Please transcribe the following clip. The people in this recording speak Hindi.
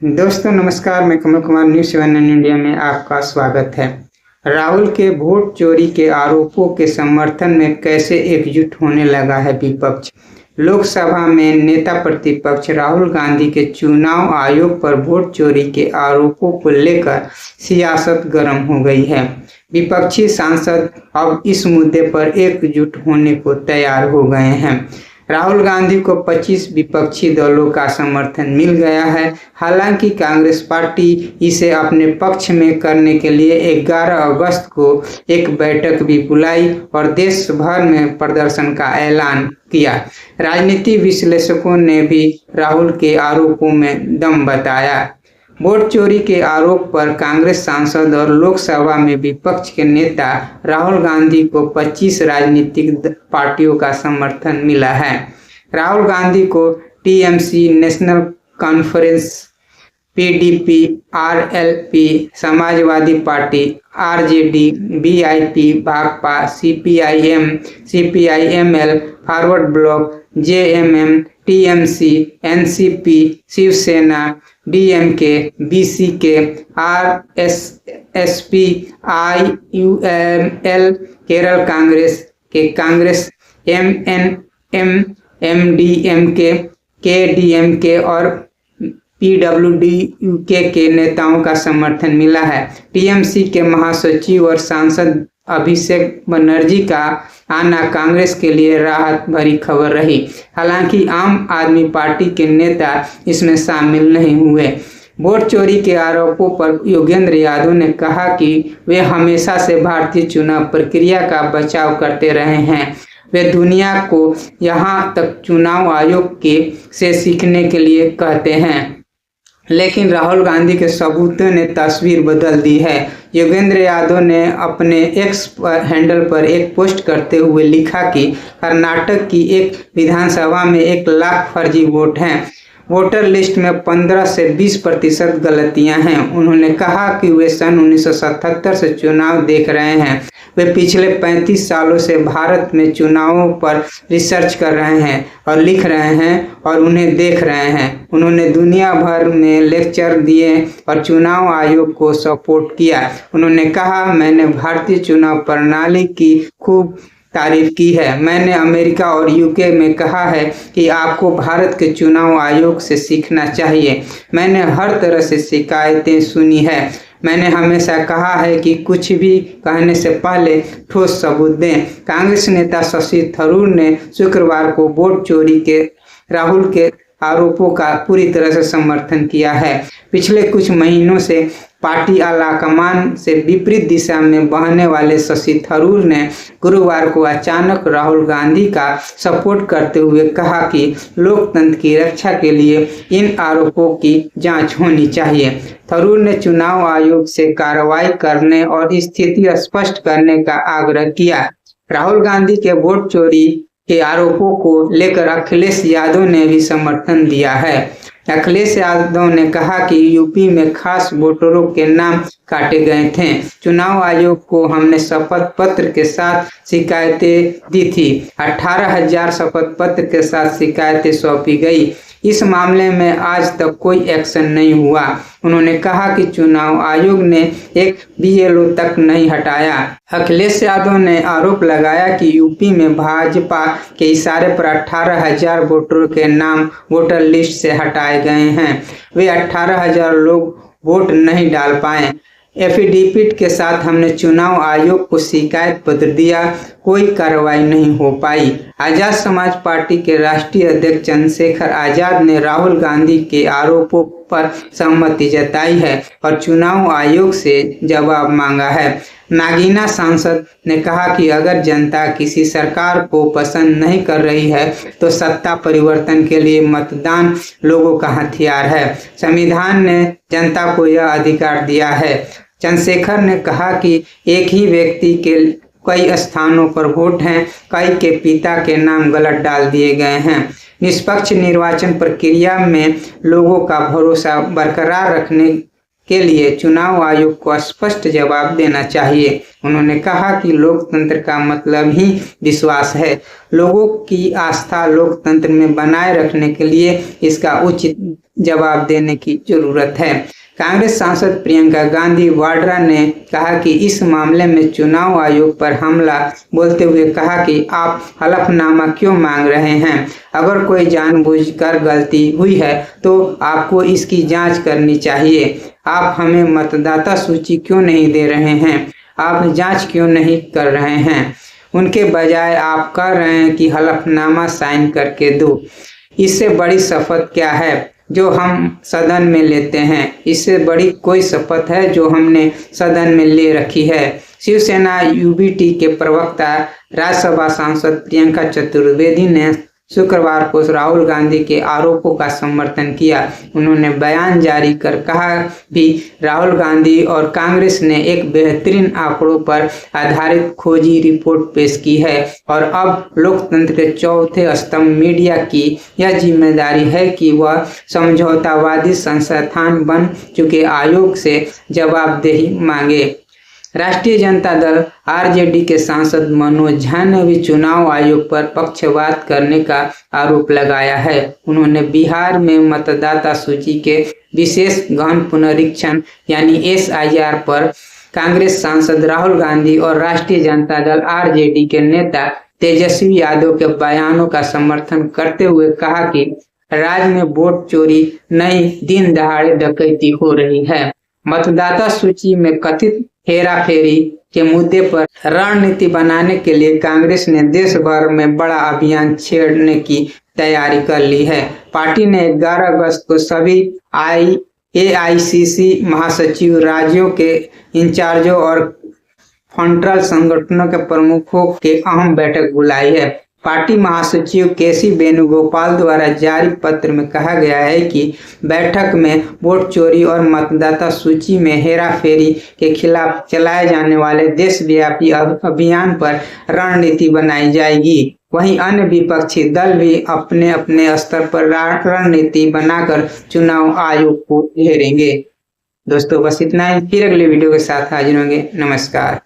दोस्तों नमस्कार, मैं कमल कुमार न्यूज़ 7 इंडिया में आपका स्वागत है। राहुल के वोट चोरी के आरोपों के समर्थन में कैसे एकजुट होने लगा है विपक्ष। लोकसभा में नेता प्रतिपक्ष राहुल गांधी के चुनाव आयोग पर वोट चोरी के आरोपों को लेकर सियासत गर्म हो गई है। विपक्षी सांसद अब इस मुद्दे पर एकजुट होने को तैयार हो गए हैं। राहुल गांधी को 25 विपक्षी दलों का समर्थन मिल गया है। हालांकि कांग्रेस पार्टी इसे अपने पक्ष में करने के लिए 11 अगस्त को एक बैठक भी बुलाई और देश भर में प्रदर्शन का ऐलान किया। राजनीति विश्लेषकों ने भी राहुल के आरोपों में दम बताया। वोट चोरी के आरोप पर कांग्रेस सांसद और लोकसभा में विपक्ष के नेता राहुल गांधी को 25 राजनीतिक पार्टियों का समर्थन मिला है। राहुल गांधी को TMC, National Conference, PDP, RLP, Samajwadi Party, RJD, VIP, Bhakpa, CPIM, CPIML, Forward Bloc, JMM, TMC, NCP, Shivsena, DMK, BCK, RSSP, IUML, Kerala Congress के कांग्रेस, एमएनएम, एमडीएमके, केडीएमके और पीडब्ल्यूडी के नेताओं का समर्थन मिला है। टीएमसी के महासचिव और सांसद अभिषेक बनर्जी का आना कांग्रेस के लिए राहत भरी खबर रही। हालांकि आम आदमी पार्टी के नेता इसमें शामिल नहीं हुए। वोट चोरी के आरोपों पर योगेंद्र यादव ने कहा कि वे हमेशा से भारतीय चुनाव प्रक्रिया का बचाव करते रहे हैं। वे दुनिया को यहाँ तक चुनाव आयोग के से सीखने के लिए कहते हैं, लेकिन राहुल गांधी के सबूतों ने तस्वीर बदल दी है। योगेंद्र यादव ने अपने एक्स हैंडल पर एक पोस्ट करते हुए लिखा कि कर्नाटक की एक विधानसभा में 1 लाख फर्जी वोट हैं। वोटर लिस्ट में 15 से 20% गलतियां हैं। उन्होंने कहा कि वे सन 1977 से चुनाव देख रहे हैं। वे पिछले 35 सालों से भारत में चुनावों पर रिसर्च कर रहे हैं और लिख रहे हैं और उन्हें देख रहे हैं। उन्होंने दुनिया भर में लेक्चर दिए और चुनाव आयोग को सपोर्ट किया। उन्होंने कहा, मैंने भारतीय चुनाव प्रणाली की खूब तारीफ की है। मैंने अमेरिका और यूके में कहा है कि आपको भारत के चुनाव आयोग से सीखना चाहिए। मैंने हर तरह से शिकायतें सुनी है। मैंने हमेशा कहा है कि कुछ भी कहने से पहले ठोस सबूत दें। कांग्रेस नेता शशि थरूर ने शुक्रवार को वोट चोरी के राहुल के आरोपों का पूरी तरह से समर्थन किया है। पिछले कुछ महीनों से पार्टी आलाकमान से विपरीत दिशा में बहने वाले शशि थरूर ने गुरुवार को अचानक राहुल गांधी का सपोर्ट करते हुए कहा कि लोकतंत्र की रक्षा के लिए इन आरोपों की जांच होनी चाहिए। थरूर ने चुनाव आयोग से कार्रवाई करने और स्थिति स्पष्ट करने का आग्रह किया। राहुल गांधी के वोट चोरी के आरोपों को लेकर अखिलेश यादव ने भी समर्थन दिया है। अखिलेश यादव ने कहा कि यूपी में खास वोटरों के नाम काटे गए थे। चुनाव आयोग को हमने शपथ पत्र के साथ शिकायतें दी थी। 18,000 शपथ पत्र के साथ शिकायतें सौंपी गई। इस मामले में आज तक कोई एक्शन नहीं हुआ। उन्होंने कहा कि चुनाव आयोग ने एक बीएलओ तक नहीं हटाया। अखिलेश यादव ने आरोप लगाया कि यूपी में भाजपा के इशारे पर 18,000 वोटरों के नाम वोटर लिस्ट से हटाए गए हैं। वे 18,000 लोग वोट नहीं डाल पाए। एफिडेविट के साथ हमने चुनाव आयोग को शिकायत पत्र दिया, कोई कार्रवाई नहीं हो पाई। आजाद समाज पार्टी के राष्ट्रीय अध्यक्ष चंद्रशेखर आजाद ने राहुल गांधी के आरोपों पर सहमति जताई है और चुनाव आयोग से जवाब मांगा है। नागीना सांसद ने कहा कि अगर जनता किसी सरकार को पसंद नहीं कर रही है तो सत्ता परिवर्तन के लिए मतदान लोगों का हथियार है। संविधान ने जनता को यह अधिकार दिया है। चंद्रशेखर ने कहा कि एक ही व्यक्ति के कई स्थानों पर वोट हैं, कई के पिता के नाम गलत डाल दिए गए हैं। निष्पक्ष निर्वाचन प्रक्रिया में लोगों का भरोसा बरकरार रखने के लिए चुनाव आयोग को स्पष्ट जवाब देना चाहिए। उन्होंने कहा कि लोकतंत्र का मतलब ही विश्वास है। लोगों की आस्था लोकतंत्र में बनाए रखने के लिए इसका उचित जवाब देने की जरूरत है। कांग्रेस सांसद प्रियंका गांधी वाड्रा ने कहा कि इस मामले में चुनाव आयोग पर हमला बोलते हुए कहा कि आप हलफनामा क्यों मांग रहे हैं? अगर कोई जानबूझकर गलती हुई है तो आपको इसकी जांच करनी चाहिए। आप हमें मतदाता सूची क्यों नहीं दे रहे हैं? आप जांच क्यों नहीं कर रहे हैं? उनके बजाय आप कह रहे हैं कि हलफनामा साइन करके दो। इससे बड़ी शपथ क्या है जो हम सदन में लेते हैं? इससे बड़ी कोई शपथ है जो हमने सदन में ले रखी है। शिवसेना यूबीटी के प्रवक्ता राज्यसभा सांसद प्रियंका चतुर्वेदी ने शुक्रवार को राहुल गांधी के आरोपों का समर्थन किया। उन्होंने बयान जारी कर कहा भी राहुल गांधी और कांग्रेस ने एक बेहतरीन आंकड़ों पर आधारित खोजी रिपोर्ट पेश की है और अब लोकतंत्र के चौथे स्तंभ मीडिया की यह जिम्मेदारी है कि वह समझौतावादी संस्थान बन चुके आयोग से जवाबदेही मांगे। राष्ट्रीय जनता दल आरजेडी के सांसद मनोज झा ने भी चुनाव आयोग पर पक्षपात करने का आरोप लगाया है। उन्होंने बिहार में मतदाता सूची के विशेष गहन पुनरीक्षण यानी SIR पर कांग्रेस सांसद राहुल गांधी और राष्ट्रीय जनता दल आरजेडी के नेता तेजस्वी यादव के बयानों का समर्थन करते हुए कहा कि राज्य में वोट चोरी नहीं, दिन दहाड़े डकैती हो रही है। मतदाता सूची में कथित हेराफेरी के मुद्दे पर रणनीति बनाने के लिए कांग्रेस ने देश भर में बड़ा अभियान छेड़ने की तैयारी कर ली है। पार्टी ने 11 अगस्त को सभी AICC महासचिव, राज्यों के इंचार्जों और फ्रंटल संगठनों के प्रमुखों के अहम बैठक बुलाई है। पार्टी महासचिव केसी वेणुगोपाल द्वारा जारी पत्र में कहा गया है कि बैठक में वोट चोरी और मतदाता सूची में हेराफेरी के खिलाफ चलाए जाने वाले देशव्यापी अभियान पर रणनीति बनाई जाएगी। वहीं अन्य विपक्षी दल भी अपने अपने स्तर पर रणनीति बनाकर चुनाव आयोग को घेरेंगे। दोस्तों बस इतना ही, फिर अगले वीडियो के साथ हाजिर होंगे। नमस्कार।